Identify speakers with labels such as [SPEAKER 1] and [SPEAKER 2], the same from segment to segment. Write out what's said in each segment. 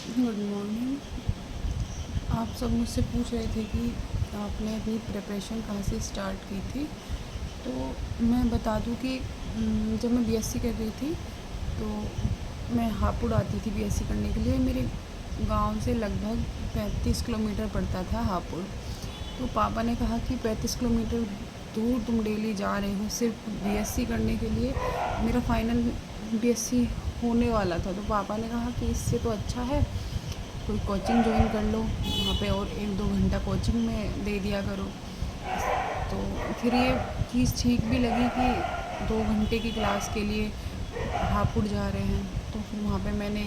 [SPEAKER 1] Good morning. आप सब मुझसे पूछ रहे थे कि आपने अपनी प्रिपरेशन कहाँ से स्टार्ट की थी। तो मैं बता दूं कि जब मैं बीएससी कर रही थी तो मैं हापुड़ आती थी बीएससी करने के लिए। मेरे गांव से लगभग 35 किलोमीटर पड़ता था हापुड़। तो पापा ने कहा कि 35 किलोमीटर दूर तुम डेली जा रहे हो सिर्फ बीएससी करने के लिए। मेरा फाइनल बीएससी होने वाला था, तो पापा ने कहा कि इससे तो अच्छा है कोई कोचिंग ज्वाइन कर लो, वहाँ पे और 1-2 घंटा कोचिंग में दे दिया करो। तो फिर ये चीज़ ठीक भी लगी कि 2 घंटे की क्लास के लिए हापुड़ जा रहे हैं। तो फिर वहाँ पे मैंने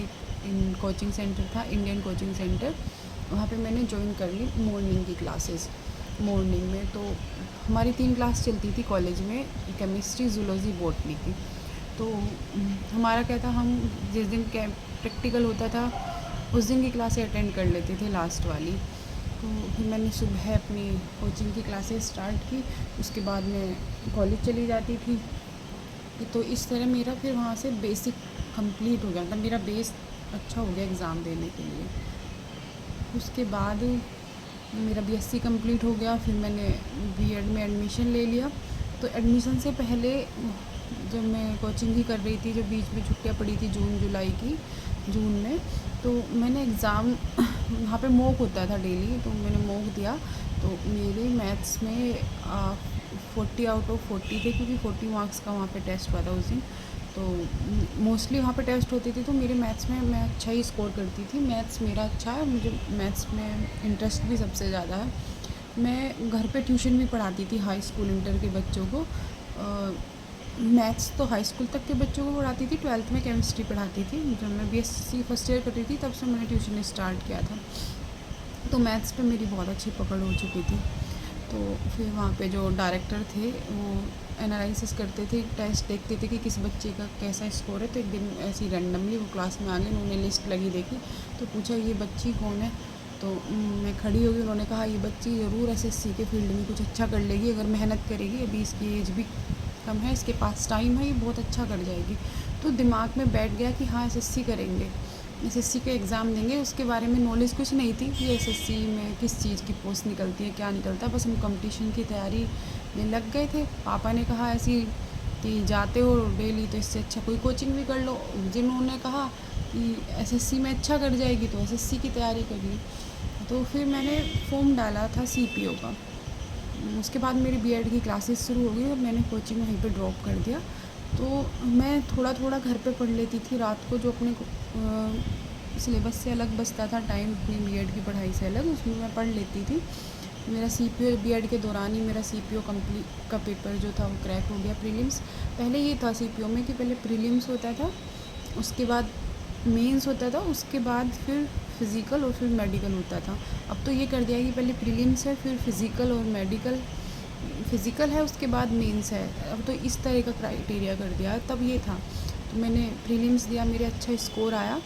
[SPEAKER 1] कोचिंग सेंटर था, इंडियन कोचिंग सेंटर, वहाँ पे मैंने ज्वाइन कर ली मॉर्निंग की क्लासेस। मॉर्निंग में तो हमारी 3 क्लास चलती थी कॉलेज में, केमिस्ट्री, जूलॉजी, बॉटनी की। तो हमारा क्या था, हम जिस दिन प्रैक्टिकल होता था उस दिन की क्लासें अटेंड कर लेते थे, लास्ट वाली। तो फिर मैंने सुबह अपनी कोचिंग की क्लासेस स्टार्ट की, उसके बाद मैं कॉलेज चली जाती थी। तो इस तरह मेरा फिर वहाँ से बेसिक कंप्लीट हो गया, मतलब मेरा बेस अच्छा हो गया एग्ज़ाम देने के लिए। उसके बाद मेरा बीएससी कंप्लीट हो गया, फिर मैंने बीएड में एडमिशन ले लिया। तो एडमिशन से पहले जब मैं कोचिंग ही कर रही थी, जब बीच में छुट्टियाँ पड़ी थी जून जुलाई की, जून में, तो मैंने एग्ज़ाम वहाँ पे मॉक होता था डेली, तो मैंने मॉक दिया। तो मेरे मैथ्स में 40 आउट ऑफ 40 थे, क्योंकि 40 मार्क्स का वहाँ पे टेस्ट हुआ था उस दिन। तो मोस्टली वहाँ पे टेस्ट होती थी, तो मेरे मैथ्स में मैं अच्छा ही स्कोर करती थी। मैथ्स मेरा अच्छा है, मुझे मैथ्स में इंटरेस्ट भी सबसे ज़्यादा है। मैं घर पे ट्यूशन भी पढ़ाती थी हाई स्कूल इंटर के बच्चों को। मैथ्स तो हाई स्कूल तक के बच्चों को पढ़ाती थी, 12th में केमिस्ट्री पढ़ाती थी। जब मैं बीएससी फर्स्ट ईयर कर रही थी तब से मैंने ट्यूशन स्टार्ट किया था। तो मैथ्स पे मेरी बहुत अच्छी पकड़ हो चुकी थी। तो फिर वहाँ पे जो डायरेक्टर थे वो एनालिसिस करते थे, टेस्ट देखते थे कि किस बच्चे का कैसा स्कोर है। तो एक दिन ऐसी रैंडमली वो क्लास में आ गए, उन्होंने लिस्ट लगी देखी, तो पूछा ये बच्ची कौन है। तो मैं खड़ी हो गई, उन्होंने कहा ये बच्ची ज़रूर एसएससी के फील्ड में कुछ अच्छा कर लेगी, अगर मेहनत करेगी, अभी इसकी एज भी कम है, इसके पास टाइम है, ये बहुत अच्छा कर जाएगी। तो दिमाग में बैठ गया कि हाँ एसएससी करेंगे, एसएससी का एग्ज़ाम देंगे। उसके बारे में नॉलेज कुछ नहीं थी कि एसएससी में किस चीज़ की पोस्ट निकलती है, क्या निकलता है, बस हम कंपटीशन की तैयारी में लग गए थे। पापा ने कहा ऐसी कि जाते हो डेली तो इससे अच्छा कोई कोचिंग भी कर लो। जिन्होंने कहा कि एसएससी में अच्छा कर जाएगी तो एसएससी की तैयारी कर ली। तो फिर मैंने फॉर्म डाला था सीपीओ का। उसके बाद मेरी बीएड की क्लासेस शुरू हो गई और मैंने कोचिंग वहीं पे ड्रॉप कर दिया। तो मैं थोड़ा थोड़ा घर पे पढ़ लेती थी रात को, जो अपने सिलेबस से अलग बचता था टाइम, अपनी बीएड की पढ़ाई से अलग, उसमें मैं पढ़ लेती थी। मेरा सीपीओ बीएड के दौरान ही मेरा सीपीओ कंप्लीट का पेपर जो था वो क्रैक हो गया, प्रीलिम्स। पहले ये था सीपीओ में कि पहले प्रीलिम्स होता था, उसके बाद मेंस होता था, उसके बाद फिर फ़िज़िकल और फिर मेडिकल होता था। अब तो ये कर दिया कि पहले प्रीलिम्स है, फिर फ़िज़िकल और मेडिकल, फ़िज़िकल है उसके बाद मेंस है। अब तो इस तरह का क्राइटेरिया कर दिया, तब ये था। तो मैंने प्रीलिम्स दिया, मेरे अच्छा स्कोर आया।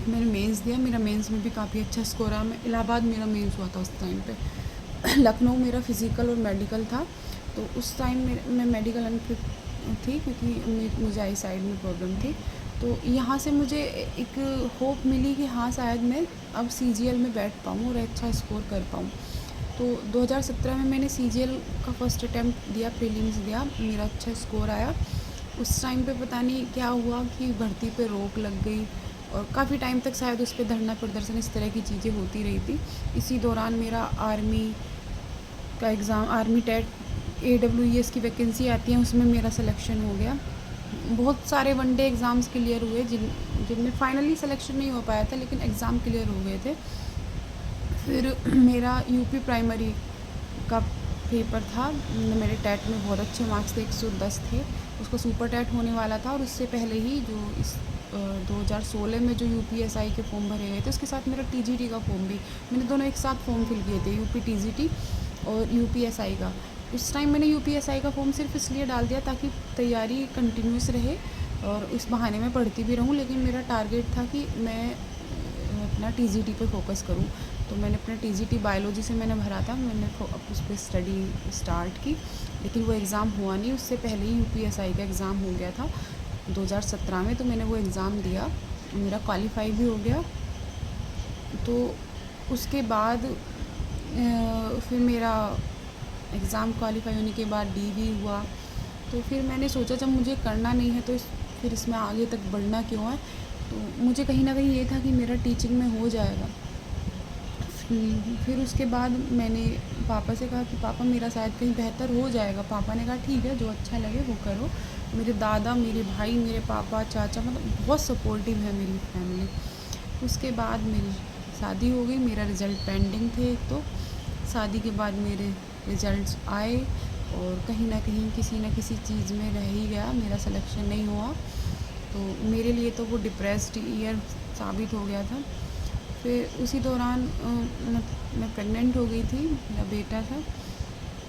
[SPEAKER 1] मैंने मेंस दिया, मेरा मेंस में भी काफ़ी अच्छा स्कोर आया। मैं इलाहाबाद मेरा मेंस हुआ था उस टाइम पे। लखनऊ मेरा फ़िज़िकल और मेडिकल था। तो उस टाइम मैं मेडिकल अनफिट थी, क्योंकि मुझे आई साइड में प्रॉब्लम थी। तो यहाँ से मुझे एक होप मिली कि हाँ शायद मैं अब सीजीएल में बैठ पाऊँ और अच्छा स्कोर कर पाऊँ। तो 2017 में मैंने सीजीएल का फर्स्ट अटैम्प्ट दिया, प्रीलिम्स दिया, मेरा अच्छा स्कोर आया। उस टाइम पे पता नहीं क्या हुआ कि भर्ती पे रोक लग गई, और काफ़ी टाइम तक शायद उस पर धरना प्रदर्शन इस तरह की चीज़ें होती रही थी। इसी दौरान मेरा आर्मी का एग्ज़ाम, आर्मी टेट AWES की वैकेंसी आती है, उसमें मेरा सिलेक्शन हो गया। बहुत सारे वनडे एग्ज़ाम्स क्लियर हुए जिनमें फाइनली सिलेक्शन नहीं हो पाया था, लेकिन एग्ज़ाम क्लियर हो गए थे। फिर मेरा यूपी प्राइमरी का पेपर था, मेरे टेट में बहुत अच्छे मार्क्स थे, 110 थे, उसको सुपर टेट होने वाला था। और उससे पहले ही जो इस 2016 में जो यूपीएसआई के फॉर्म भरे गए थे, उसके साथ मेरा टीजीटी का फॉर्म भी, मैंने दोनों एक साथ फॉर्म फिल किए थे, यूपी टीजीटी और यूपीएसआई का। उस टाइम मैंने यूपीएसआई का फॉर्म सिर्फ इसलिए डाल दिया ताकि तैयारी कंटिन्यूस रहे और इस बहाने में पढ़ती भी रहूँ, लेकिन मेरा टारगेट था कि मैं अपना टीजीटी पे फोकस करूँ। तो मैंने अपना टीजीटी बायोलॉजी से मैंने भरा था, मैंने उस पर स्टडी स्टार्ट की, लेकिन वो एग्ज़ाम हुआ नहीं। उससे पहले ही यूपीएसआई का एग्ज़ाम हो गया था 2017 में, तो मैंने वो एग्ज़ाम दिया। मेरा क्वालिफ़ाई भी हो गया। तो उसके बाद फिर मेरा एग्ज़ाम क्वालिफ़ाई होने के बाद डीवी हुआ। तो फिर मैंने सोचा जब मुझे करना नहीं है तो फिर इसमें आगे तक बढ़ना क्यों है। तो मुझे कहीं न कहीं ये था कि मेरा टीचिंग में हो जाएगा। फिर उसके बाद मैंने पापा से कहा कि पापा मेरा शायद कहीं बेहतर हो जाएगा। पापा ने कहा ठीक है, जो अच्छा लगे वो करो। मेरे दादा, मेरे भाई, मेरे पापा, चाचा, मतलब बहुत सपोर्टिव है मेरी फैमिली। उसके बाद मेरी शादी हो गई। मेरा रिज़ल्ट पेंडिंग थे एक तो। शादी के बाद मेरे रिज़ल्ट्स आए और कहीं न कहीं किसी न किसी चीज़ में रह ही गया, मेरा सिलेक्शन नहीं हुआ। तो मेरे लिए तो वो डिप्रेस्ड ईयर साबित हो गया था। फिर उसी दौरान मैं प्रेग्नेंट हो गई थी, मेरा बेटा था।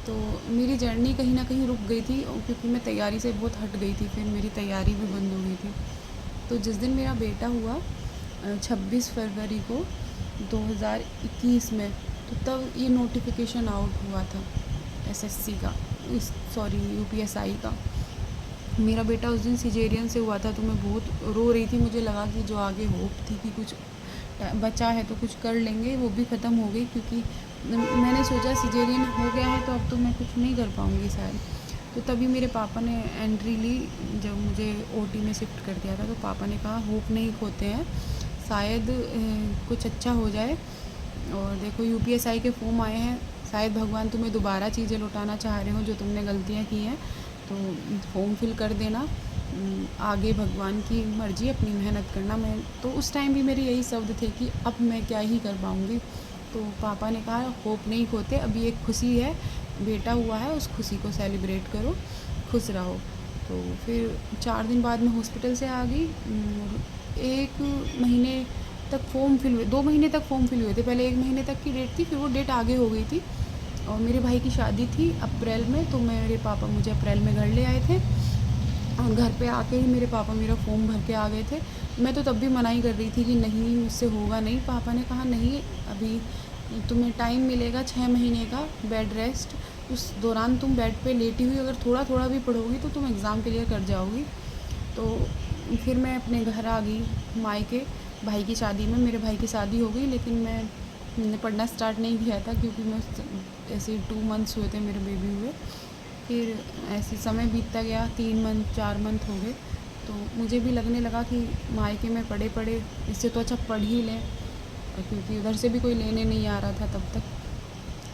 [SPEAKER 1] तो मेरी जर्नी कहीं न कहीं रुक गई थी क्योंकि मैं तैयारी से बहुत हट गई थी, फिर मेरी तैयारी भी बंद हो गई थी। तो जिस दिन मेरा बेटा हुआ 26 फरवरी को 2021 में, तो तब ये नोटिफिकेशन आउट हुआ था एसएससी का, यूपीएसआई का। मेरा बेटा उस दिन सिजेरियन से हुआ था, तो मैं बहुत रो रही थी। मुझे लगा कि जो आगे होप थी कि कुछ बचा है तो कुछ कर लेंगे, वो भी ख़त्म हो गई क्योंकि मैंने सोचा सिजेरियन हो गया है तो अब तो मैं कुछ नहीं कर पाऊँगी शायद। तो तभी मेरे पापा ने एंट्री ली, जब मुझे ओटी में शिफ्ट कर दिया था। तो पापा ने कहा होप नहीं खोते हैं, शायद कुछ अच्छा हो जाए। और देखो यूपीएसआई के फॉर्म आए हैं, शायद भगवान तुम्हें दोबारा चीज़ें लौटाना चाह रहे हो जो तुमने गलतियाँ की हैं। तो फॉर्म फिल कर देना, आगे भगवान की मर्ज़ी, अपनी मेहनत करना। मैं तो उस टाइम भी मेरे यही शब्द थे कि अब मैं क्या ही कर पाऊँगी। तो पापा ने कहा होप नहीं खोते, अभी एक खुशी है, बेटा हुआ है, उस खुशी को सेलिब्रेट करो, खुश रहो। तो फिर 4 दिन बाद मैं हॉस्पिटल से आ गई। 1 महीने तक फॉर्म फिल हुए, 2 महीने तक फॉर्म फिल हुए थे। पहले 1 महीने तक की डेट थी, फिर वो डेट आगे हो गई थी। और मेरे भाई की शादी थी अप्रैल में, तो मेरे पापा मुझे अप्रैल में घर ले आए थे। और घर पे आके ही मेरे पापा मेरा फॉर्म भर के आ गए थे। मैं तो तब भी मना ही कर रही थी कि नहीं, मुझसे होगा नहीं। पापा ने कहा नहीं, अभी तुम्हें टाइम मिलेगा 6 महीने का बेड रेस्ट, उस दौरान तुम बेड पे लेटी हुई अगर थोड़ा थोड़ा भी पढ़ोगी तो तुम एग्ज़ाम क्लियर कर जाओगी। तो फिर मैं अपने घर आ गई मायके, भाई की शादी में। मेरे भाई की शादी हो गई, लेकिन मैंने पढ़ना स्टार्ट नहीं किया था क्योंकि मैं ऐसे 2 मंथ्स हुए थे मेरे बेबी हुए। फिर ऐसे समय बीतता गया, 3 मंथ 4 मंथ हो गए। तो मुझे भी लगने लगा कि मायके में पढ़े पढ़े इससे तो अच्छा पढ़ ही लें, क्योंकि उधर से भी कोई लेने नहीं आ रहा था तब तक।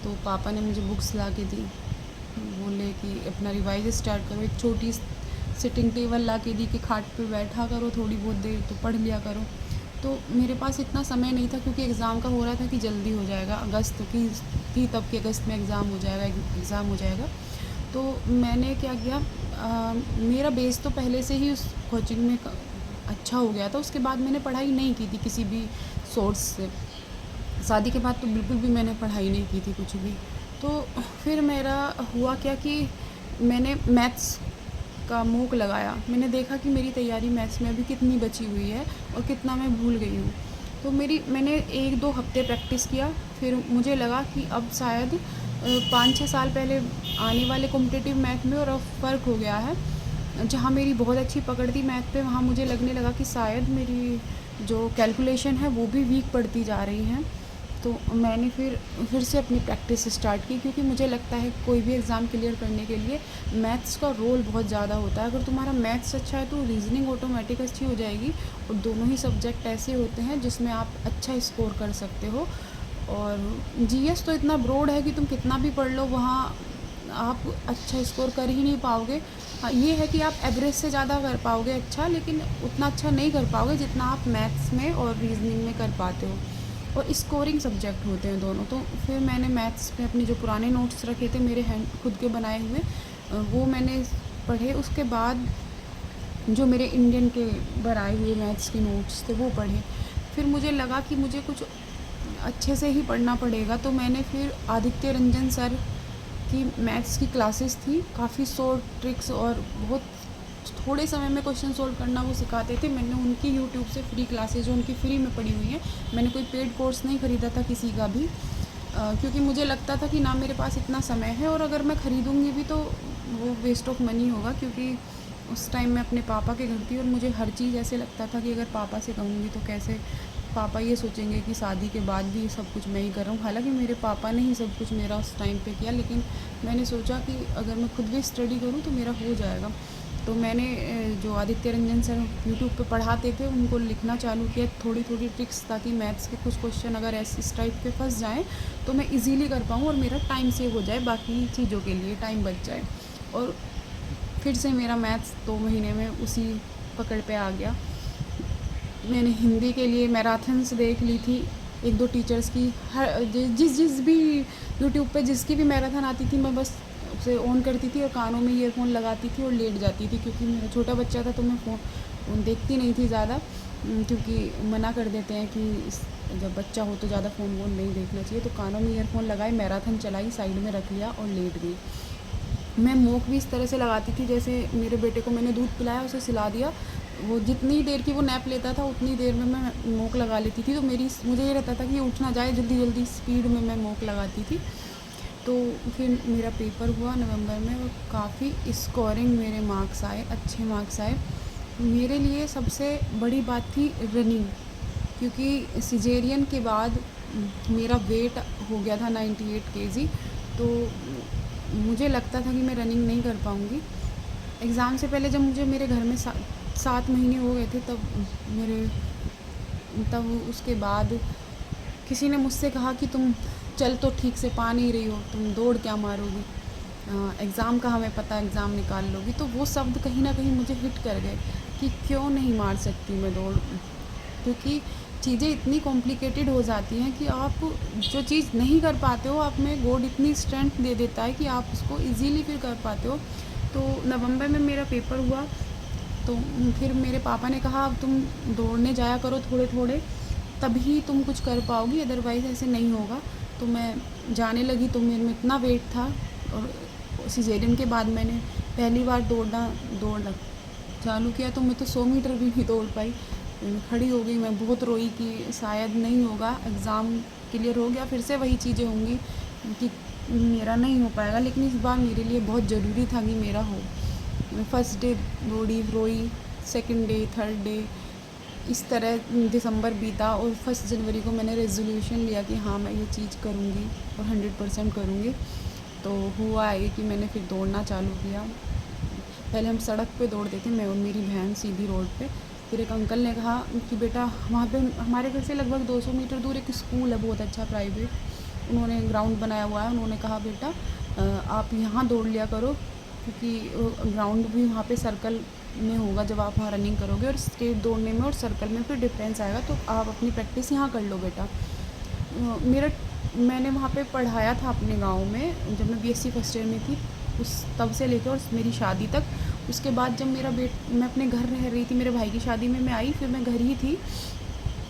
[SPEAKER 1] तो पापा ने मुझे बुक्स ला के दी, बोले कि अपना रिवाइज स्टार्ट करो। एक छोटी सिटिंग टेबल ला के दी कि खाट पे बैठा करो, थोड़ी बहुत देर तो पढ़ लिया करो। तो मेरे पास इतना समय नहीं था क्योंकि एग्ज़ाम का हो रहा था कि जल्दी हो जाएगा, अगस्त की थी तब कि अगस्त में एग्ज़ाम हो जाएगा। तो मैंने क्या किया, मेरा बेस तो पहले से ही उस कोचिंग में अच्छा हो गया था। उसके बाद मैंने पढ़ाई नहीं की थी किसी भी सोर्स से। शादी के बाद तो बिल्कुल भी मैंने पढ़ाई नहीं की थी कुछ भी। तो फिर मेरा हुआ क्या कि मैंने मैथ्स का मूक लगाया। मैंने देखा कि मेरी तैयारी मैथ्स में अभी कितनी बची हुई है और कितना मैं भूल गई हूँ। तो मैंने 1-2 हफ्ते प्रैक्टिस किया, फिर मुझे लगा कि अब शायद 5-6 साल पहले आने वाले कॉम्पिटिटिव मैथ में और अब फ़र्क हो गया है। जहाँ मेरी बहुत अच्छी पकड़ थी मैथ पे, वहाँ मुझे लगने लगा कि शायद मेरी जो कैलकुलेशन है वो भी वीक पड़ती जा रही है। तो मैंने फिर से अपनी प्रैक्टिस स्टार्ट की, क्योंकि मुझे लगता है कोई भी एग्ज़ाम क्लियर करने के लिए मैथ्स का रोल बहुत ज़्यादा होता है। अगर तुम्हारा मैथ्स अच्छा है तो रीजनिंग ऑटोमेटिक अच्छी हो जाएगी। और दोनों ही सब्जेक्ट ऐसे होते हैं जिसमें आप अच्छा स्कोर कर सकते हो। और जीएस तो इतना ब्रॉड है कि तुम कितना भी पढ़ लो, वहाँ आप अच्छा स्कोर कर ही नहीं पाओगे। हाँ, ये है कि आप एवरेज से ज़्यादा कर पाओगे अच्छा, लेकिन उतना अच्छा नहीं कर पाओगे जितना आप मैथ्स में और रीजनिंग में कर पाते हो। और स्कोरिंग सब्जेक्ट होते हैं दोनों। तो फिर मैंने मैथ्स में अपने जो पुराने नोट्स रखे थे मेरे हैंड खुद के बनाए हुए, वो मैंने पढ़े। उसके बाद जो मेरे इंडियन के बनाए हुए मैथ्स के नोट्स थे वो पढ़े। फिर मुझे लगा कि मुझे कुछ अच्छे से ही पढ़ना पड़ेगा। तो मैंने फिर आदित्य रंजन सर की मैथ्स की क्लासेस थी, काफ़ी शॉर्ट ट्रिक्स और बहुत थोड़े समय में क्वेश्चन सोल्व करना वो सिखाते थे। मैंने उनकी यूट्यूब से फ्री क्लासेस जो उनकी फ्री में पढ़ी हुई हैं, मैंने कोई पेड कोर्स नहीं ख़रीदा था किसी का भी, क्योंकि मुझे लगता था कि ना मेरे पास इतना समय है और अगर मैं ख़रीदूँगी भी तो वो वेस्ट ऑफ मनी होगा, क्योंकि उस टाइम मैं अपने पापा के घर थी और मुझे हर चीज़ ऐसे लगता था कि अगर पापा से कहूँगी तो कैसे पापा ये सोचेंगे कि शादी के बाद भी सब कुछ मैं ही कर रहा हूँ। हालाँकि मेरे पापा ने ही सब कुछ मेरा उस टाइम पे किया, लेकिन मैंने सोचा कि अगर मैं खुद भी स्टडी करूँ तो मेरा हो जाएगा। तो मैंने जो आदित्य रंजन सर यूट्यूब पे पढ़ाते थे उनको लिखना चालू किया, थोड़ी थोड़ी ट्रिक्स, ताकि मैथ्स के कुछ क्वेश्चन अगर ऐसे इस टाइप के फंस जाएँ तो मैं इजीली कर पाऊँ और मेरा टाइम सेव हो जाए, बाकी चीज़ों के लिए टाइम बच जाए। और फिर से मेरा मैथ्स 2 महीने में उसी पकड़ पे आ गया। मैंने हिंदी के लिए मैराथन्स देख ली थी, 1-2 टीचर्स की, हर जिस भी यूट्यूब पे जिसकी भी मैराथन आती थी मैं बस उसे ऑन करती थी और कानों में ईयरफ़ोन लगाती थी और लेट जाती थी, क्योंकि मेरा छोटा बच्चा था तो मैं फ़ोन देखती नहीं थी ज़्यादा, क्योंकि मना कर देते हैं कि जब बच्चा हो तो ज़्यादा फ़ोन वोन नहीं देखना चाहिए। तो कानों में ईयरफ़ोन लगाए, मैराथन चलाई, साइड में रख लिया और लेट गई। मैं मोक भी इस तरह से लगाती थी जैसे मेरे बेटे को मैंने दूध पिलाया, उसे सिला दिया, वो जितनी देर की वो नैप लेता था उतनी देर में मैं मोक लगा लेती थी। तो मुझे ये रहता था कि उठ ना जाए, जल्दी जल्दी स्पीड में मैं मोक लगाती थी। तो फिर मेरा पेपर हुआ नवंबर में और काफ़ी स्कोरिंग मेरे मार्क्स आए, अच्छे मार्क्स आए। मेरे लिए सबसे बड़ी बात थी रनिंग, क्योंकि सिजेरियन के बाद मेरा वेट हो गया था 98 केजी। तो मुझे लगता था कि मैं रनिंग नहीं कर पाऊँगी। एग्ज़ाम से पहले जब मुझे मेरे घर में 7 महीने हो गए थे, तब उसके बाद किसी ने मुझसे कहा कि तुम चल तो ठीक से पा नहीं रही हो, तुम दौड़ क्या मारोगी, एग्ज़ाम का हमें पता है एग्ज़ाम निकाल लोगी। तो वो शब्द कहीं ना कहीं मुझे हिट कर गए कि क्यों नहीं मार सकती मैं दौड़, क्योंकि चीज़ें इतनी कॉम्प्लिकेटेड हो जाती हैं कि आप जो चीज़ नहीं कर पाते हो, आप में गॉड इतनी स्ट्रेंथ दे देता है कि आप उसको इजीली फिर कर पाते हो। तो नवंबर में मेरा पेपर हुआ, तो फिर मेरे पापा ने कहा अब तुम दौड़ने जाया करो थोड़े थोड़े, तभी तुम कुछ कर पाओगी, अदरवाइज़ ऐसे नहीं होगा। तो मैं जाने लगी, तो मेरे में इतना वेट था, और सिजेरियन के बाद मैंने पहली बार दौड़ना चालू किया तो मैं तो 100 मीटर भी नहीं दौड़ पाई। खड़ी हो गई, मैं बहुत रोई कि शायद नहीं होगा, एग्ज़ाम क्लियर हो गया फिर से वही चीज़ें होंगी कि मेरा नहीं हो पाएगा, लेकिन इस बार मेरे लिए बहुत ज़रूरी था कि मेरा हो। मैं फर्स्ट डे दौड़ी, रोई, सेकंड डे, थर्ड डे, इस तरह दिसंबर बीता और 1 जनवरी को मैंने रेज़ोल्यूशन लिया कि हाँ मैं ये चीज़ करूँगी और 100% करूँगी। तो हुआ ये कि मैंने फिर दौड़ना चालू किया। पहले हम सड़क पे दौड़ते थे, मैं और मेरी बहन, सीधी रोड पे। फिर एक अंकल ने कहा कि बेटा वहाँ पे हमारे घर से लगभग 200 मीटर दूर एक स्कूल है बहुत अच्छा प्राइवेट, उन्होंने ग्राउंड बनाया हुआ है, उन्होंने कहा बेटा आप यहाँ दौड़ लिया करो, क्योंकि ग्राउंड भी वहाँ पे सर्कल में होगा जब आप वहाँ रनिंग करोगे, और स्ट्रेट दौड़ने में और सर्कल में फिर डिफरेंस आएगा, तो आप अपनी प्रैक्टिस यहाँ कर लो बेटा। मैंने वहाँ पे पढ़ाया था अपने गांव में, जब मैं बीएससी फर्स्ट ईयर में थी, उस तब से लेकर और मेरी शादी तक। उसके बाद जब मैं अपने घर रह रही थी, मेरे भाई की शादी में मैं आई, फिर मैं घर ही थी।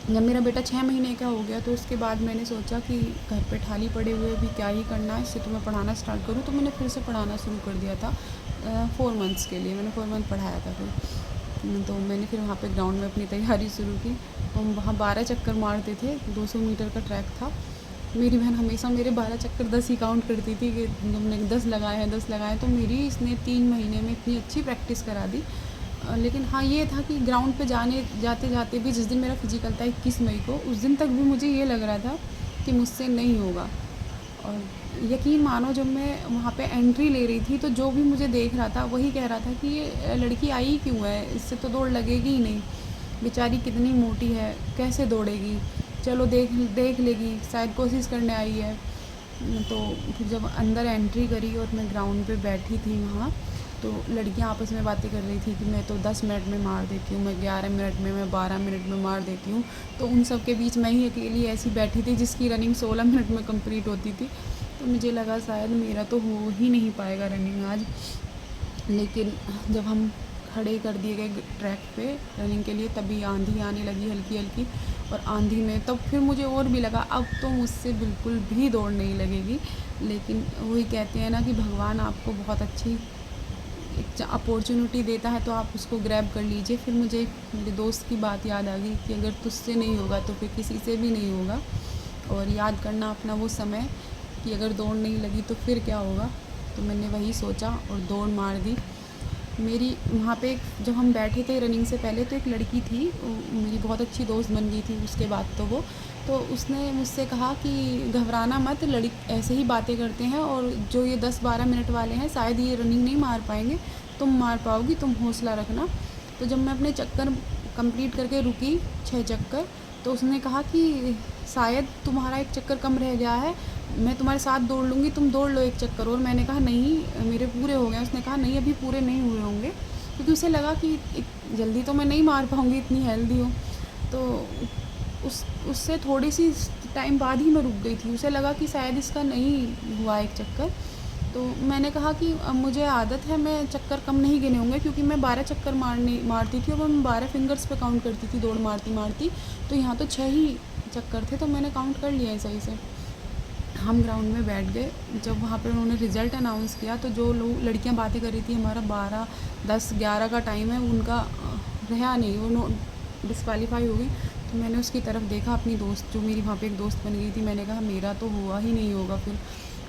[SPEAKER 1] जब मेरा बेटा 6 महीने का हो गया तो उसके बाद मैंने सोचा कि घर पे खाली पड़े हुए भी क्या ही करना है, इससे तो मैं पढ़ाना स्टार्ट करूँ। तो मैंने फिर से पढ़ाना शुरू कर दिया था। 4 मंथ्स के लिए मैंने 4 मंथ पढ़ाया था फिर। तो मैंने फिर वहाँ पे ग्राउंड में अपनी तैयारी शुरू की। हम वहाँ 12 चक्कर मारते थे, 200 मीटर का ट्रैक था। मेरी बहन हमेशा मेरे 12 चक्कर 10 ही काउंट करती थी कि तुमने 10 लगाए हैं, 10 लगाए हैं। तो मेरी इसने 3 महीने में इतनी अच्छी प्रैक्टिस करा दी। लेकिन हाँ ये था कि ग्राउंड पे जाते जाते भी, जिस दिन मेरा फिजिकल था 21 मई को, उस दिन तक भी मुझे ये लग रहा था कि मुझसे नहीं होगा। और यकीन मानो जब मैं वहाँ पे एंट्री ले रही थी तो जो भी मुझे देख रहा था वही कह रहा था कि ये लड़की आई क्यों है, इससे तो दौड़ लगेगी ही नहीं, बेचारी कितनी मोटी है, कैसे दौड़ेगी, चलो देख लेगी, शायद कोशिश करने आई है। तो फिर जब अंदर एंट्री करी और मैं ग्राउंड पे बैठी थी वहाँ, तो लड़कियां आपस में बातें कर रही थी कि मैं तो 10 मिनट में मार देती हूँ, मैं 11 मिनट में, मैं 12 मिनट में मार देती हूँ। तो उन सब के बीच मैं ही अकेली ऐसी बैठी थी जिसकी रनिंग 16 मिनट में कंप्लीट होती थी। तो मुझे लगा शायद मेरा तो हो ही नहीं पाएगा रनिंग आज। लेकिन जब हम खड़े कर दिए गए ट्रैक पे रनिंग के लिए, तभी आंधी आने लगी हल्की हल्की, और आंधी में तब फिर मुझे और भी लगा अब तो मुझसे बिल्कुल भी दौड़ नहीं लगेगी। लेकिन वही कहते हैं ना कि भगवान आपको बहुत अच्छी एक अपॉर्चुनिटी देता है तो आप उसको ग्रैब कर लीजिए। फिर मुझे मेरे दोस्त की बात याद आ गई कि अगर तुझसे नहीं होगा तो फिर किसी से भी नहीं होगा, और याद करना अपना वो समय कि अगर दौड़ नहीं लगी तो फिर क्या होगा। तो मैंने वही सोचा और दौड़ मार दी। मेरी वहाँ पे जब हम बैठे थे रनिंग से पहले, तो एक लड़की थी, मेरी बहुत अच्छी दोस्त बन गई थी उसके बाद तो उसने मुझसे कहा कि घबराना मत, ऐसे ही बातें करते हैं, और जो ये 10-12 मिनट वाले हैं शायद ये रनिंग नहीं मार पाएंगे, तुम मार पाओगी, तुम हौसला रखना। तो जब मैं अपने चक्कर कंप्लीट करके रुकी 6 चक्कर, तो उसने कहा कि शायद तुम्हारा एक चक्कर कम रह गया है, मैं तुम्हारे साथ दौड़ लूँगी, तुम दौड़ लो एक चक्कर और। मैंने कहा नहीं, मेरे पूरे हो गए। उसने कहा नहीं, अभी पूरे नहीं हुए होंगे, क्योंकि उसे लगा कि जल्दी तो मैं नहीं मार पाऊँगी, इतनी हेल्दी हूँ। तो उससे थोड़ी सी टाइम बाद ही मैं रुक गई थी। उसे लगा कि शायद इसका नहीं हुआ एक चक्कर। तो मैंने कहा कि अब मुझे आदत है, मैं चक्कर कम नहीं गिने होंगे, क्योंकि मैं 12 चक्कर मारती थी, और मैं 12 फिंगर्स पे काउंट करती थी दौड़ मारती। तो यहाँ तो 6 ही चक्कर थे, तो मैंने काउंट कर लिया है सही से। हम ग्राउंड में बैठ गए। जब वहाँ पे उन्होंने रिज़ल्ट अनाउंस किया, तो जो लड़कियाँ बातें कर रही थी हमारा 12, 10, 11 का टाइम है, उनका रहा नहीं, वो डिस्क्वालीफाई हो गई। तो मैंने उसकी तरफ देखा, अपनी दोस्त, जो मेरी वहाँ पे एक दोस्त बन गई थी, मैंने कहा मेरा तो हुआ ही नहीं होगा। फिर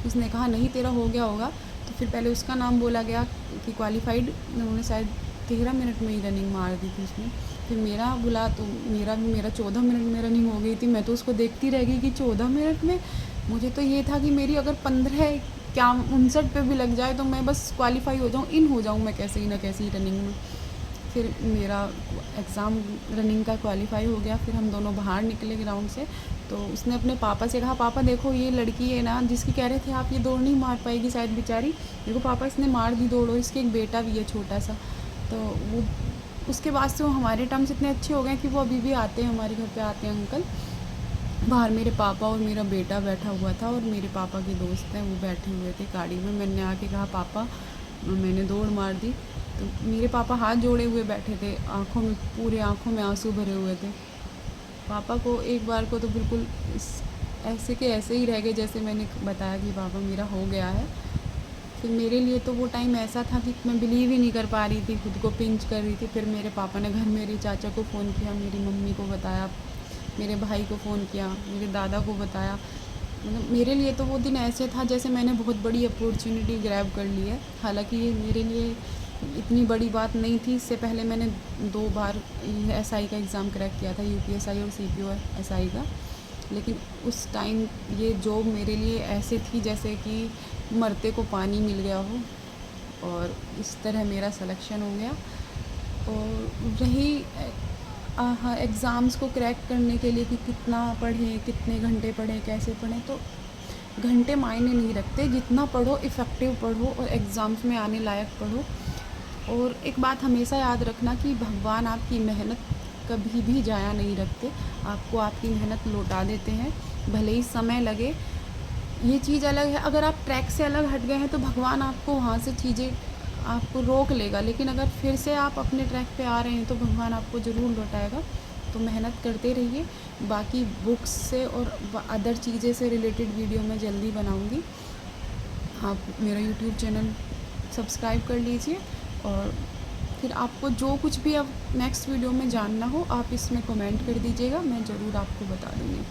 [SPEAKER 1] उसने कहा नहीं, तेरा हो गया होगा। तो फिर पहले उसका नाम बोला गया कि क्वालिफाइड, उन्होंने शायद 13 मिनट में ही रनिंग मार दी थी उसने। फिर मेरा बोला, तो मेरा 14 मिनट में रनिंग हो गई थी। मैं तो उसको देखती रह गई कि 14 मिनट में। मुझे तो ये था कि मेरी अगर 15 क्या 59 पे भी लग जाए तो मैं बस क्वालिफाई हो जाऊँ, इन हो जाऊँ मैं कैसे ही ना कैसे ही रनिंग में। फिर मेरा एग्ज़ाम रनिंग का क्वालिफाई हो गया। फिर हम दोनों बाहर निकले ग्राउंड से, तो उसने अपने पापा से कहा, पापा देखो ये लड़की है ना, जिसकी कह रहे थे आप ये दौड़ नहीं मार पाएगी शायद बेचारी, देखो पापा इसने मार दी दौड़, और इसके एक बेटा भी है छोटा सा। तो वो उसके बाद से वो हमारे टर्म्स इतने अच्छे हो गए कि वो अभी भी आते हैं, हमारे घर पे आते हैं अंकल। बाहर मेरे पापा और मेरा बेटा बैठा हुआ था, और मेरे पापा की दोस्त हैं वो बैठे हुए थे गाड़ी में। मैंने आके कहा पापा मैंने दौड़ मार दी। तो मेरे पापा हाथ जोड़े हुए बैठे थे, पूरे आँखों में आंसू भरे हुए थे। पापा को एक बार को तो बिल्कुल ऐसे के ऐसे ही रह गए, जैसे मैंने बताया कि पापा मेरा हो गया है। फिर मेरे लिए तो वो टाइम ऐसा था कि मैं बिलीव ही नहीं कर पा रही थी, खुद को पिंच कर रही थी। फिर मेरे पापा ने घर मेरे चाचा को फ़ोन किया, मेरी मम्मी को बताया, मेरे भाई को फ़ोन किया, मेरे दादा को बताया। मतलब मेरे लिए तो वो दिन ऐसे था जैसे मैंने बहुत बड़ी अपॉर्चुनिटी ग्रैब कर ली है। हालांकि ये मेरे लिए इतनी बड़ी बात नहीं थी। इससे पहले मैंने 2 बार एसआई का एग्ज़ाम क्रैक किया था, यूपीएसआई और सीपीओ-एसआई का। लेकिन उस टाइम ये जॉब मेरे लिए ऐसे थी जैसे कि मरते को पानी मिल गया हो, और इस तरह मेरा सिलेक्शन हो गया। और रही एग्ज़ाम्स को क्रैक करने के लिए कि कितना पढ़ें, कितने घंटे पढ़ें, कैसे पढ़ें, तो घंटे मायने नहीं रखते, जितना पढ़ो इफ़ेक्टिव पढ़ो और एग्ज़ाम्स में आने लायक पढ़ो। और एक बात हमेशा याद रखना कि भगवान आपकी मेहनत कभी भी ज़ाया नहीं रखते, आपको आपकी मेहनत लौटा देते हैं, भले ही समय लगे। ये चीज़ अलग है, अगर आप ट्रैक से अलग हट गए हैं तो भगवान आपको वहाँ से चीज़ें आपको रोक लेगा, लेकिन अगर फिर से आप अपने ट्रैक पे आ रहे हैं तो भगवान आपको ज़रूर लौटाएगा। तो मेहनत करते रहिए। बाकी बुक्स से और अदर चीज़ें से रिलेटेड वीडियो मैं जल्दी बनाऊँगी। आप मेरा यूट्यूब चैनल सब्सक्राइब कर लीजिए, और फिर आपको जो कुछ भी अब नेक्स्ट वीडियो में जानना हो आप इसमें कमेंट कर दीजिएगा, मैं ज़रूर आपको बता दूँगी।